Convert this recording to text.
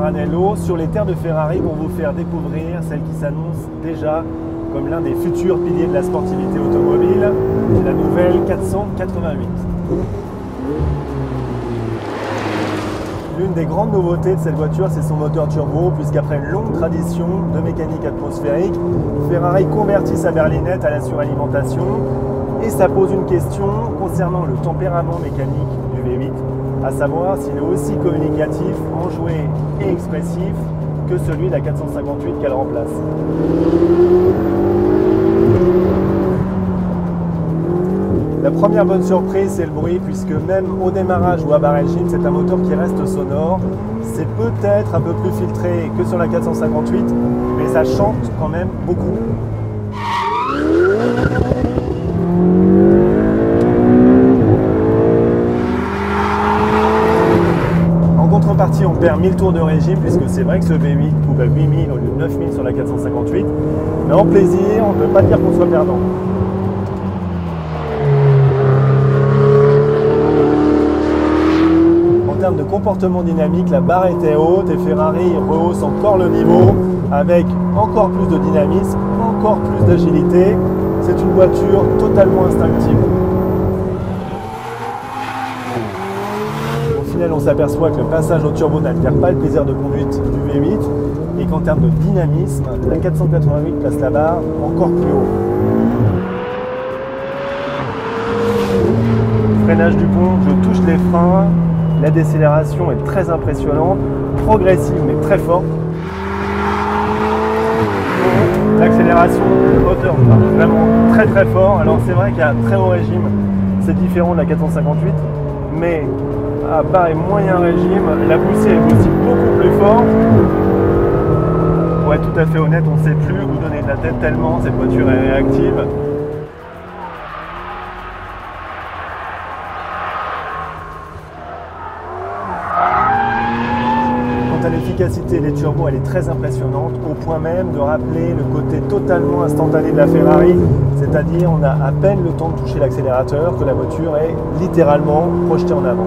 Maranello. Sur les terres de Ferrari, vont vous faire découvrir celle qui s'annonce déjà comme l'un des futurs piliers de la sportivité automobile, la nouvelle 488. L'une des grandes nouveautés de cette voiture, c'est son moteur turbo, puisqu'après une longue tradition de mécanique atmosphérique, Ferrari convertit sa berlinette à la suralimentation et ça pose une question concernant le tempérament mécanique du V8, à savoir s'il est aussi communicatif, enjoué et expressif que celui de la 458 qu'elle remplace. La première bonne surprise, c'est le bruit, puisque même au démarrage ou à barre engine, c'est un moteur qui reste sonore. C'est peut-être un peu plus filtré que sur la 458, mais ça chante quand même beaucoup. En contrepartie, on perd 1000 tours de régime, puisque c'est vrai que ce V8 coupe à 8000 au lieu de 9000 sur la 458. Mais en plaisir, on ne peut pas dire qu'on soit perdant. En termes de comportement dynamique, la barre était haute et Ferrari rehausse encore le niveau avec encore plus de dynamisme, encore plus d'agilité. C'est une voiture totalement instinctive. Au final, on s'aperçoit que le passage au turbo n'altère pas le plaisir de conduite du V8 et qu'en termes de dynamisme, la 488 place la barre encore plus haut. Freinage du pont, je touche les freins. La décélération est très impressionnante, progressive mais très forte. L'accélération, le moteur marche vraiment très très fort. Alors c'est vrai qu'à très haut régime, c'est différent de la 458, mais à bas et moyen régime, la poussée est aussi beaucoup plus forte. Pour être tout à fait honnête, on ne sait plus où donner de la tête tellement cette voiture est réactive. À l'efficacité des turbos, elle est très impressionnante, au point même de rappeler le côté totalement instantané de la Ferrari, c'est-à-dire on a à peine le temps de toucher l'accélérateur que la voiture est littéralement projetée en avant.